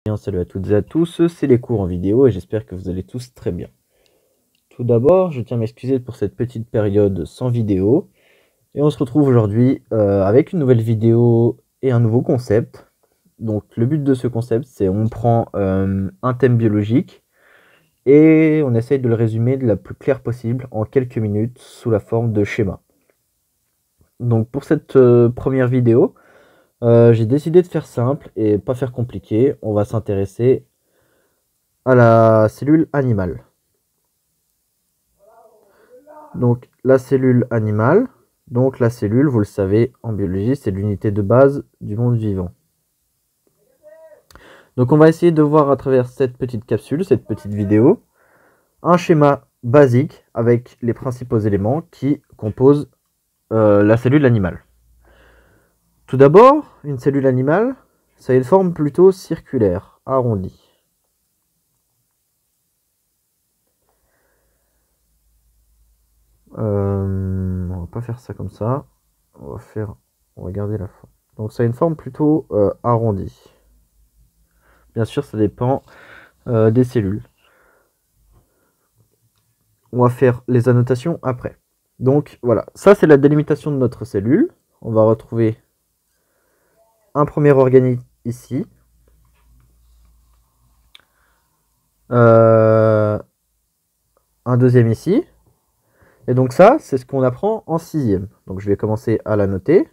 Salut à toutes et à tous, c'est les cours en vidéo et j'espère que vous allez tous très bien. Tout d'abord, je tiens à m'excuser pour cette petite période sans vidéo et on se retrouve aujourd'hui avec une nouvelle vidéo et un nouveau concept. Donc le but de ce concept, c'est on prend un thème biologique et on essaye de le résumer de la plus claire possible en quelques minutes sous la forme de schéma. Donc pour cette première vidéo, j'ai décidé de faire simple et pas faire compliqué. On va s'intéresser à la cellule animale. Donc la cellule animale, donc la cellule, vous le savez, en biologie, c'est l'unité de base du monde vivant. Donc on va essayer de voir à travers cette petite capsule, cette petite vidéo, un schéma basique avec les principaux éléments qui composent la cellule animale. Tout d'abord, une cellule animale, ça a une forme plutôt circulaire, arrondie. On va pas faire ça comme ça. On va garder la forme. Donc ça a une forme plutôt arrondie. Bien sûr, ça dépend des cellules. On va faire les annotations après. Donc voilà, ça c'est la délimitation de notre cellule. On va retrouver un premier organite ici. Un deuxième ici. Et donc ça, c'est ce qu'on apprend en sixième. Donc je vais commencer à la noter.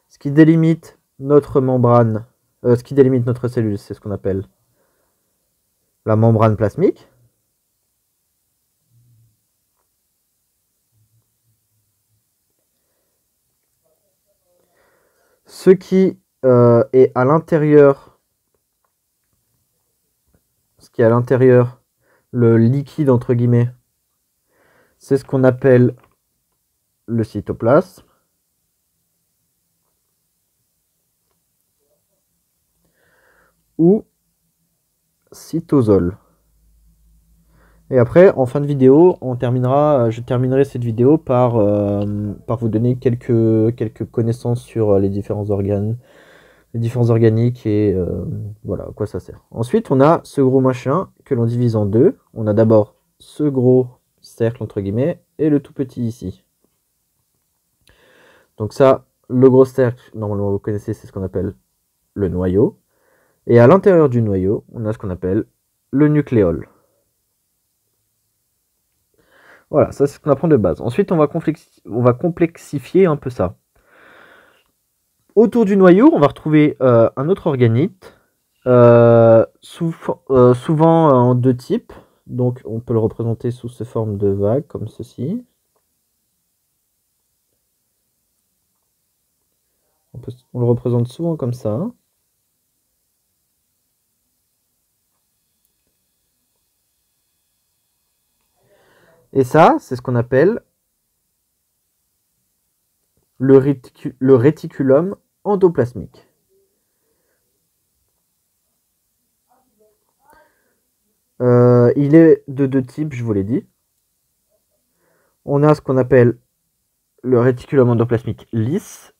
Ce qui délimite notre membrane, ce qui délimite notre cellule, c'est ce qu'on appelle la membrane plasmique. Ce qui est à l'intérieur, le liquide entre guillemets, c'est ce qu'on appelle le cytoplasme. Ou cytosol. Et après, en fin de vidéo, je terminerai cette vidéo par vous donner quelques connaissances sur les différents organes, les différents organiques et voilà à quoi ça sert. Ensuite, on a ce gros machin que l'on divise en deux. On a d'abord ce gros cercle entre guillemets et le tout petit ici. Donc ça, le gros cercle, normalement vous connaissez, c'est ce qu'on appelle le noyau. Et à l'intérieur du noyau, on a ce qu'on appelle le nucléole. Voilà, ça c'est ce qu'on apprend de base. Ensuite, on va complexifier un peu ça. Autour du noyau, on va retrouver un autre organite, souvent en deux types. Donc, on peut le représenter sous cette forme de vague, comme ceci. On le représente souvent comme ça. Et ça, c'est ce qu'on appelle le réticulum endoplasmique. Il est de deux types, je vous l'ai dit. On a ce qu'on appelle le réticulum endoplasmique lisse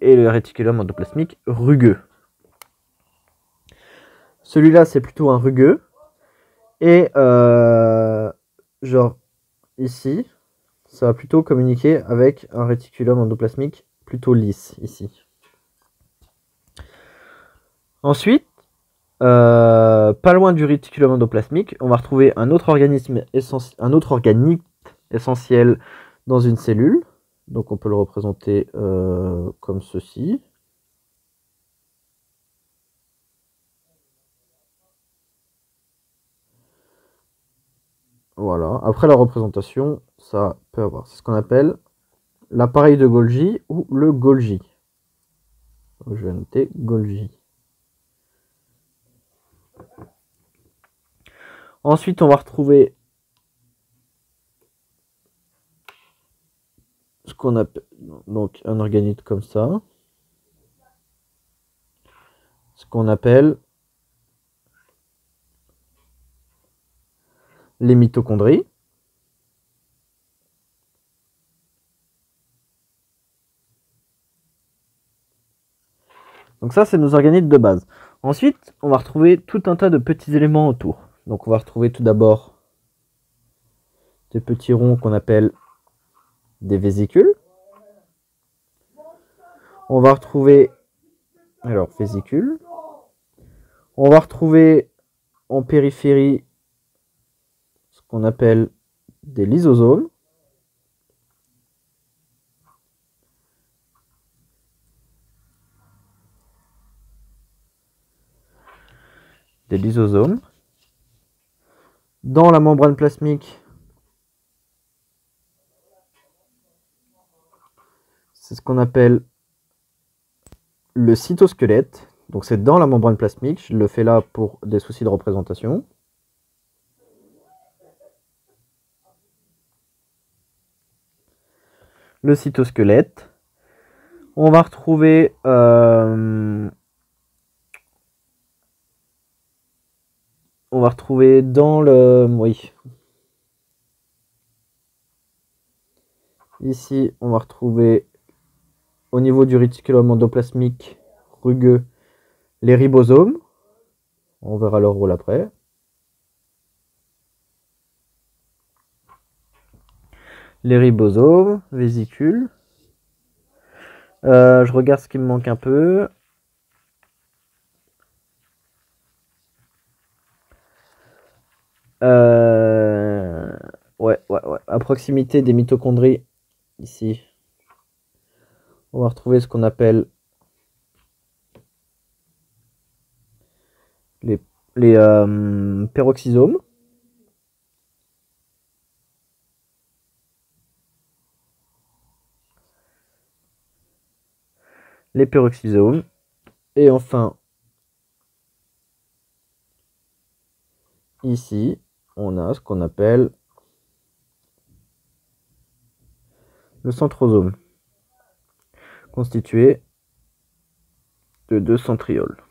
et le réticulum endoplasmique rugueux. Celui-là, c'est plutôt un rugueux. Et genre ici, ça va plutôt communiquer avec un réticulum endoplasmique plutôt lisse ici. Ensuite, pas loin du réticulum endoplasmique, on va retrouver un autre organite essentiel dans une cellule. Donc on peut le représenter comme ceci. Voilà. Après la représentation, ça peut avoir. C'est ce qu'on appelle l'appareil de Golgi ou le Golgi. Donc, je vais noter Golgi. Ensuite, on va retrouver ce qu'on appelle donc un organite comme ça. Ce qu'on appelle les mitochondries. Donc ça, c'est nos organites de base. Ensuite, on va retrouver tout un tas de petits éléments autour. Donc on va retrouver tout d'abord des petits ronds qu'on appelle des vésicules. On va retrouver, alors vésicules. On va retrouver en périphérie ce qu'on appelle des lysosomes. Des lysosomes. Dans la membrane plasmique, c'est ce qu'on appelle le cytosquelette. Donc c'est dans la membrane plasmique, je le fais là pour des soucis de représentation. Le cytosquelette. On va retrouver dans le... Oui. Ici, on va retrouver au niveau du réticulum endoplasmique rugueux les ribosomes. On verra leur rôle après. Les ribosomes, vésicules. Je regarde ce qui me manque un peu. Ouais. À proximité des mitochondries, ici, on va retrouver ce qu'on appelle les peroxysomes. Les peroxysomes. Et enfin, ici, on a ce qu'on appelle le centrosome, constitué de 2 centrioles.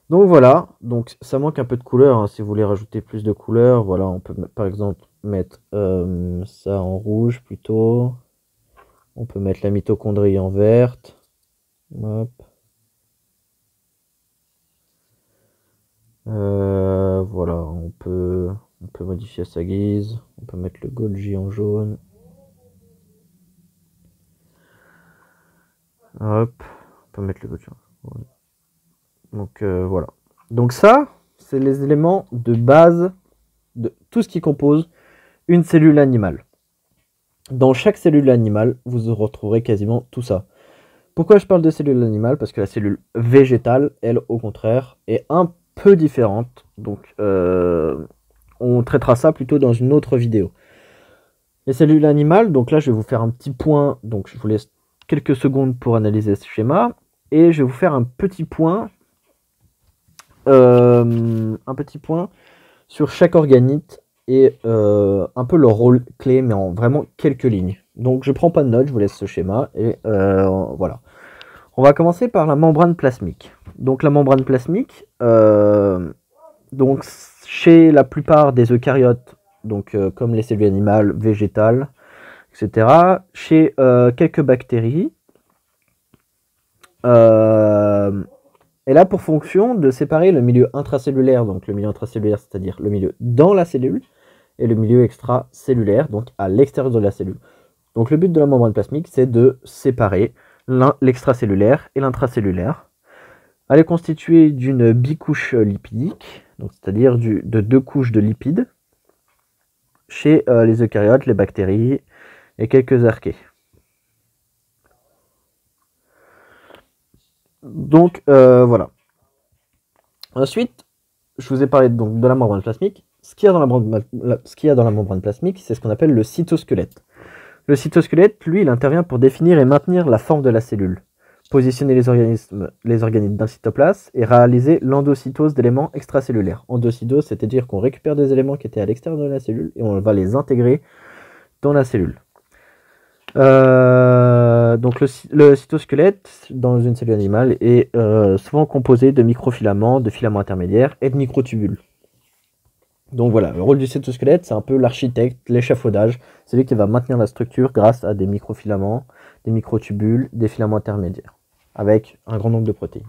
Donc voilà, donc ça manque un peu de couleur, hein. Si vous voulez rajouter plus de couleur, voilà, on peut par exemple mettre ça en rouge plutôt. On peut mettre la mitochondrie en verte. Hop. Voilà, on peut modifier à sa guise. On peut mettre le Golgi en jaune. Hop, on peut mettre le Golgi en jaune. Donc voilà. Donc ça, c'est les éléments de base de tout ce qui compose une cellule animale. Dans chaque cellule animale, vous retrouverez quasiment tout ça. Pourquoi je parle de cellule animale? Parce que la cellule végétale, elle, au contraire, est un peu différente. Donc, on traitera ça plutôt dans une autre vidéo. Les cellules animales, donc là, je vais vous faire un petit point. Donc, je vous laisse quelques secondes pour analyser ce schéma. Et je vais vous faire un petit point sur chaque organite et un peu leur rôle clé, mais en vraiment quelques lignes. Donc je prends pas de notes, je vous laisse ce schéma et voilà. On va commencer par la membrane plasmique. Donc la membrane plasmique, donc chez la plupart des eucaryotes, donc comme les cellules animales, végétales, etc. Chez quelques bactéries, elle a pour fonction de séparer le milieu intracellulaire, donc le milieu intracellulaire, c'est-à-dire le milieu dans la cellule, et le milieu extracellulaire, donc à l'extérieur de la cellule. Donc le but de la membrane plasmique, c'est de séparer l'extracellulaire et l'intracellulaire. Elle est constituée d'une bicouche lipidique, c'est-à-dire de 2 couches de lipides, chez les eucaryotes, les bactéries et quelques archées. Donc voilà. Ensuite, je vous ai parlé donc de la membrane plasmique. Ce qu'il y a dans la membrane plasmique, c'est ce qu'on appelle le cytosquelette. Le cytosquelette, lui, il intervient pour définir et maintenir la forme de la cellule, positionner les organites d'un cytoplasme et réaliser l'endocytose d'éléments extracellulaires. Endocytose, c'est-à-dire qu'on récupère des éléments qui étaient à l'extérieur de la cellule et on va les intégrer dans la cellule. Donc le cytosquelette dans une cellule animale est souvent composé de microfilaments, de filaments intermédiaires et de microtubules. Donc voilà, le rôle du cytosquelette, c'est un peu l'architecte, l'échafaudage. C'est lui qui va maintenir la structure grâce à des microfilaments, des microtubules, des filaments intermédiaires, avec un grand nombre de protéines.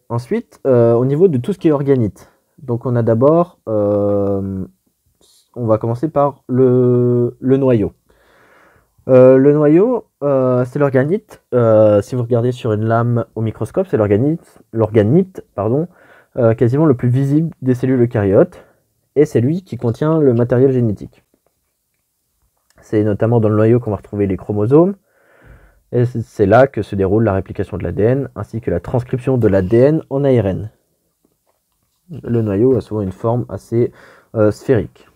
Ensuite, au niveau de tout ce qui est organite. Donc on a d'abord, on va commencer par le noyau. Le noyau, c'est l'organite. Si vous regardez sur une lame au microscope, c'est l'organite, pardon, quasiment le plus visible des cellules eucaryotes. Et c'est lui qui contient le matériel génétique. C'est notamment dans le noyau qu'on va retrouver les chromosomes. Et c'est là que se déroule la réplication de l'ADN, ainsi que la transcription de l'ADN en ARN. Le noyau a souvent une forme assez sphérique.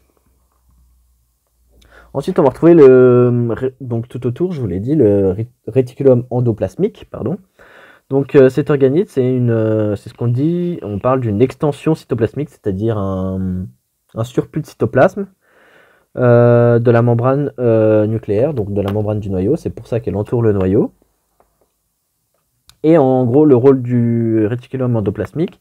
Ensuite, on va retrouver donc tout autour, je vous l'ai dit, le réticulum endoplasmique, pardon. Donc cet organite, c'est ce qu'on dit, on parle d'une extension cytoplasmique, c'est-à-dire un surplus de cytoplasme de la membrane nucléaire, donc de la membrane du noyau. C'est pour ça qu'elle entoure le noyau. Et en gros, le rôle du réticulum endoplasmique,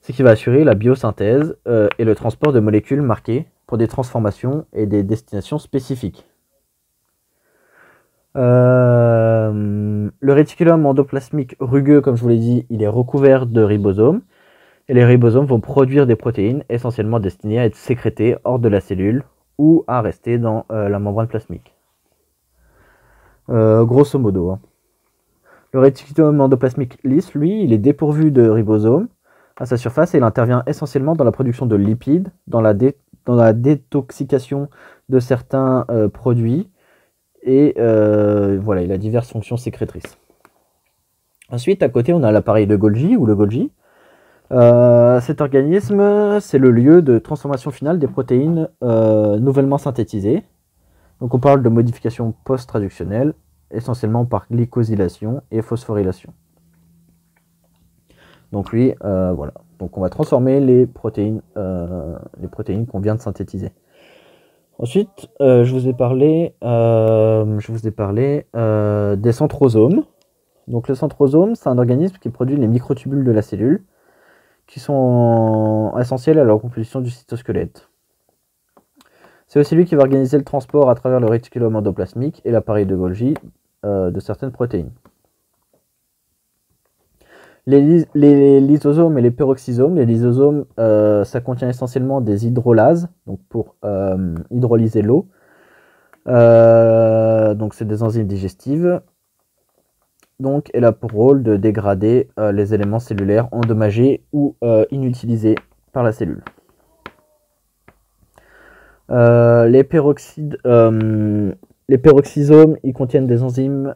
c'est qu'il va assurer la biosynthèse et le transport de molécules marquées pour des transformations et des destinations spécifiques. Le réticulum endoplasmique rugueux, comme je vous l'ai dit, il est recouvert de ribosomes. Et les ribosomes vont produire des protéines essentiellement destinées à être sécrétées hors de la cellule ou à rester dans la membrane plasmique. Grosso modo. Hein. Le réticulum endoplasmique lisse, lui, il est dépourvu de ribosomes à sa surface et il intervient essentiellement dans la production de lipides, dans la détoxication de certains produits et voilà, il a diverses fonctions sécrétrices. Ensuite, à côté, on a l'appareil de Golgi ou le Golgi. Cet organisme, c'est le lieu de transformation finale des protéines nouvellement synthétisées. Donc on parle de modification post-traductionnelle, essentiellement par glycosylation et phosphorylation. Donc lui, voilà. Donc on va transformer les protéines qu'on vient de synthétiser. Ensuite, je vous ai parlé des centrosomes. Donc le centrosome, c'est un organisme qui produit les microtubules de la cellule, qui sont essentiels à la composition du cytosquelette. C'est aussi lui qui va organiser le transport à travers le réticulum endoplasmique et l'appareil de Golgi de certaines protéines. Les lysosomes et les peroxysomes. Les lysosomes, ça contient essentiellement des hydrolases, donc pour hydrolyser l'eau. Donc c'est des enzymes digestives. Donc elle a pour rôle de dégrader les éléments cellulaires endommagés ou inutilisés par la cellule. Les peroxysomes, ils contiennent des enzymes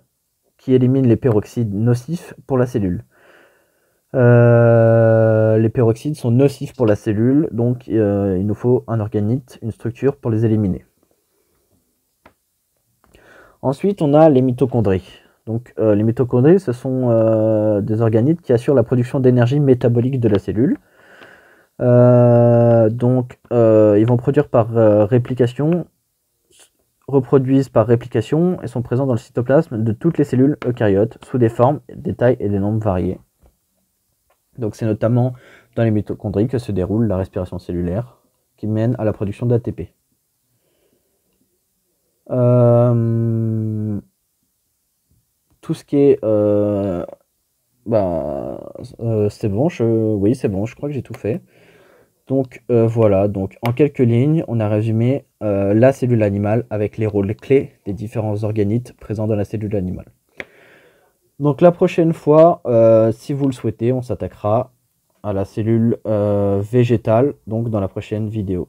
qui éliminent les peroxydes nocifs pour la cellule. Les peroxydes sont nocifs pour la cellule, donc il nous faut un organite, une structure pour les éliminer. Ensuite, on a les mitochondries. Donc les mitochondries, ce sont des organites qui assurent la production d'énergie métabolique de la cellule. Donc ils vont produire par réplication, reproduisent par réplication et sont présents dans le cytoplasme de toutes les cellules eucaryotes sous des formes, des tailles et des nombres variés. Donc c'est notamment dans les mitochondries que se déroule la respiration cellulaire qui mène à la production d'ATP. Tout ce qui est... c'est bon, oui c'est bon, je crois que j'ai tout fait. Donc voilà, donc en quelques lignes, on a résumé la cellule animale avec les rôles clés des différents organites présents dans la cellule animale. Donc la prochaine fois, si vous le souhaitez, on s'attaquera à la cellule végétale, donc dans la prochaine vidéo.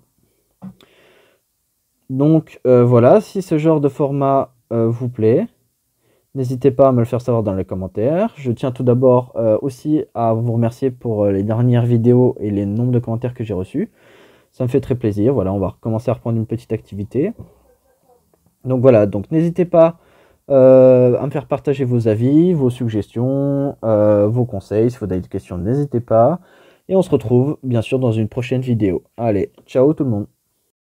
Donc voilà, si ce genre de format vous plaît, n'hésitez pas à me le faire savoir dans les commentaires. Je tiens tout d'abord aussi à vous remercier pour les dernières vidéos et les nombres de commentaires que j'ai reçus. Ça me fait très plaisir. Voilà, on va recommencer à reprendre une petite activité. Donc voilà, donc n'hésitez pas à me faire partager vos avis, vos suggestions, vos conseils. Si vous avez des questions, n'hésitez pas. Et on se retrouve bien sûr dans une prochaine vidéo. Allez, ciao tout le monde.